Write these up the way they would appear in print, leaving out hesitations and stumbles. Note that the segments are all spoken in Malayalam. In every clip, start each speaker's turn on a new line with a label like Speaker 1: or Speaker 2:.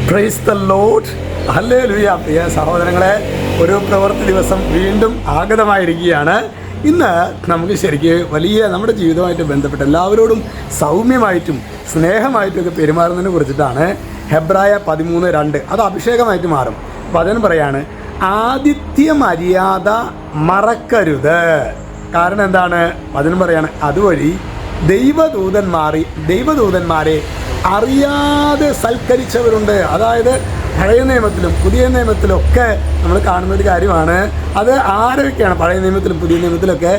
Speaker 1: Praise the Lord. ഹല്ലേലൂയ. പ്രിയ സഹോദരങ്ങളെ, ഒരു പ്രവൃത്തി ദിവസം വീണ്ടും ആഗതമായിരിക്കുകയാണ്. ഇന്ന് നമുക്ക് ശരിക്കും വലിയ നമ്മുടെ ജീവിതവുമായിട്ട് ബന്ധപ്പെട്ട് എല്ലാവരോടും സൗമ്യമായിട്ടും സ്നേഹമായിട്ടും ഒക്കെ പെരുമാറുന്നതിനെ കുറിച്ചിട്ടാണ്. ഹെബ്രായ 13:2 അത് അഭിഷേകമായിട്ട് മാറും. വചനം പറയാണ്, ആതിഥ്യ മര്യാദ മറക്കരുത്. കാരണം എന്താണ്? വചനം പറയാണ്, അതുവഴി ദൈവദൂതന്മാരെ അറിയാതെ സൽക്കരിച്ചവരുണ്ട്. അതായത് പഴയ നിയമത്തിലും പുതിയ നിയമത്തിലും ഒക്കെ നമ്മൾ കാണുന്ന ഒരു കാര്യമാണ്. അത് ആരൊക്കെയാണ്? പഴയ നിയമത്തിലും പുതിയ നിയമത്തിലൊക്കെ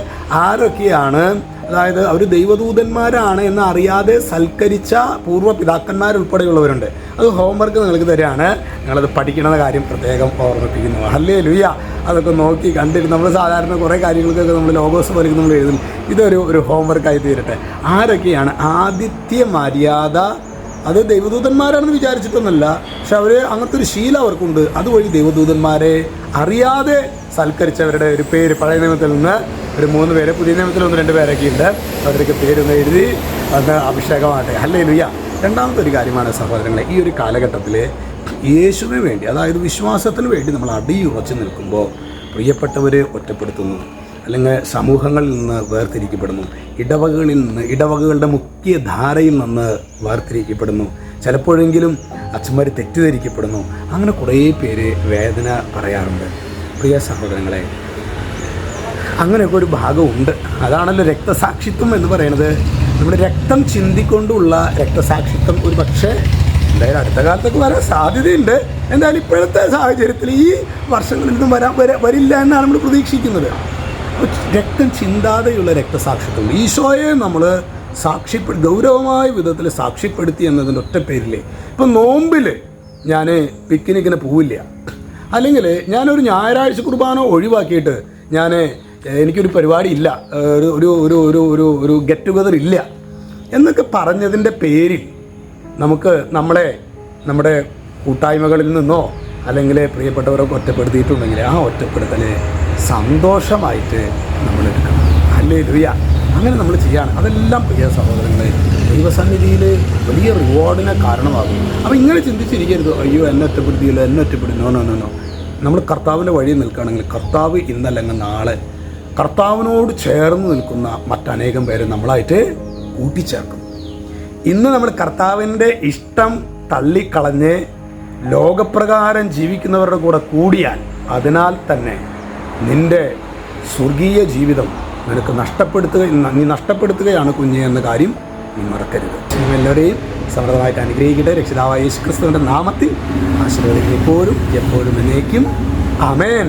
Speaker 1: ആരൊക്കെയാണ്? അതായത് അവർ ദൈവദൂതന്മാരാണ് എന്ന് അറിയാതെ സൽക്കരിച്ച പൂർവ്വ പിതാക്കന്മാരുൾപ്പെടെയുള്ളവരുണ്ട്. അത് ഹോംവർക്ക് നിങ്ങൾക്ക് തരികയാണ്. നിങ്ങളത് പഠിക്കണമെന്ന കാര്യം പ്രത്യേകം ഓർമ്മിപ്പിക്കുന്നു. ഹല്ലേലൂയ. അതൊക്കെ നോക്കി കണ്ടിട്ട് നമ്മൾ സാധാരണ കുറേ കാര്യങ്ങൾക്കൊക്കെ നമ്മൾ ലോഗോസ് പോലെ നമ്മൾ എഴുതും. ഇതൊരു ഹോംവർക്കായി തീരട്ടെ. ആരൊക്കെയാണ്? ആതിഥ്യ മര്യാദ. അത് ദൈവദൂതന്മാരാണെന്ന് വിചാരിച്ചിട്ടൊന്നുമല്ല, പക്ഷെ അവർ അങ്ങനത്തെ ഒരു ശീലം അവർക്കുണ്ട്. അതുവഴി ദൈവദൂതന്മാരെ അറിയാതെ സൽക്കരിച്ചവരുടെ ഒരു പേര് പഴയ നിയമത്തിൽ നിന്ന് ഒരു 3 പേര്, പുതിയ നിയമത്തിൽ 1-2 പേരൊക്കെ ഉണ്ട്. അവരൊക്കെ പേരൊന്ന് എഴുതി അത് അഭിഷേകമാകട്ടെ. ഹല്ലേലൂയ. രണ്ടാമത്തെ ഒരു കാര്യമാണ് സഹോദരങ്ങളെ, ഈ ഒരു കാലഘട്ടത്തിൽ യേശുവിന് വേണ്ടി, അതായത് വിശ്വാസത്തിന് വേണ്ടി നമ്മൾ അടിയുറച്ച് നിൽക്കുമ്പോൾ പ്രിയപ്പെട്ടവരെ ഒറ്റപ്പെടുത്തുന്നു, അല്ലെങ്കിൽ സമൂഹങ്ങളിൽ നിന്ന് വേർതിരിക്കപ്പെടുന്നു, ഇടവകകളുടെ മുഖ്യധാരയിൽ നിന്ന് വേർതിരിക്കപ്പെടുന്നു, ചിലപ്പോഴെങ്കിലും അച്ഛന്മാർ തെറ്റിദ്ധരിക്കപ്പെടുന്നു. അങ്ങനെ കുറേ പേര് വേദന പറയാറുണ്ട്. പ്രിയ സഹോദരങ്ങളെ, അങ്ങനെയൊക്കെ ഒരു ഭാഗമുണ്ട്. അതാണല്ലോ രക്തസാക്ഷിത്വം എന്ന് പറയുന്നത്. നമ്മുടെ രക്തം ചിന്തിക്കൊണ്ടുള്ള രക്തസാക്ഷിത്വം ഒരു പക്ഷേ എന്തായാലും അടുത്ത കാലത്തൊക്കെ വരാൻ സാധ്യതയുണ്ട്. എന്തായാലും ഇപ്പോഴത്തെ സാഹചര്യത്തിൽ ഈ വർഷങ്ങളിൽ നിന്നും വരില്ല എന്നാണ് നമ്മൾ പ്രതീക്ഷിക്കുന്നത്. രക്തം ചിന്താതെയുള്ള രക്തസാക്ഷിത്വം, ഈശോയെ നമ്മൾ ഗൗരവമായ വിധത്തിൽ സാക്ഷ്യപ്പെടുത്തി എന്നതിൻ്റെ ഒറ്റ പേരില്ലേ. ഇപ്പം നോമ്പിൽ ഞാൻ പിക്നിക്കിന് പോവില്ല, അല്ലെങ്കിൽ ഞാനൊരു ഞായറാഴ്ച കുർബാന ഒഴിവാക്കിയിട്ട് എനിക്കൊരു പരിപാടി ഇല്ല, ഒരു ഗെറ്റ് ടുഗദർ ഇല്ല എന്നൊക്കെ പറഞ്ഞതിൻ്റെ പേരിൽ നമുക്ക് നമ്മുടെ കൂട്ടായ്മകളിൽ നിന്നോ അല്ലെങ്കിൽ പ്രിയപ്പെട്ടവരൊക്കെ ഒറ്റപ്പെടുത്തിയിട്ടുണ്ടെങ്കിൽ ആ ഒറ്റപ്പെടുത്തല് സന്തോഷമായിട്ട് നമ്മളെടുക്കണം. ഹല്ലേലൂയ. അങ്ങനെ നമ്മൾ ചെയ്യാണ്. അതെല്ലാം പ്രിയ സഹോദരങ്ങളെ ദൈവസന്നിധിയിൽ വലിയ റിവാർഡിനെ കാരണമാകും. അപ്പോൾ ഇങ്ങനെ ചിന്തിച്ചിരിക്കരുത്, അയ്യോ എന്നെ ഒറ്റപ്പെടുത്തി. നോ. നമ്മൾ കർത്താവിൻ്റെ വഴി നിൽക്കുകയാണെങ്കിൽ കർത്താവ് ഇന്നല്ലെങ്കിൽ നാളെ കർത്താവിനോട് ചേർന്ന് നിൽക്കുന്ന മറ്റനേകം പേരെ നമ്മളായിട്ട് കൂട്ടിച്ചേർക്കും. ഇന്ന് നമ്മൾ കർത്താവിൻ്റെ ഇഷ്ടം തള്ളിക്കളഞ്ഞ് ലോകപ്രകാരം ജീവിക്കുന്നവരുടെ കൂടെ കൂടിയാൽ അതിനാൽ തന്നെ നിൻ്റെ സ്വർഗീയ ജീവിതം നീ നഷ്ടപ്പെടുത്തുകയാണ് കുഞ്ഞ് എന്ന കാര്യം നീ മറക്കരുത്. എല്ലാവരെയും സമൃദ്ധമായിട്ട് അനുഗ്രഹിക്കട്ടെ. രക്ഷിതാവായ യേശുക്രിസ്തുവിൻ്റെ നാമത്തിൽ ആശീർവദിക്കും, ഇപ്പോഴും എപ്പോഴും എന്നേക്കും. ആമേൻ.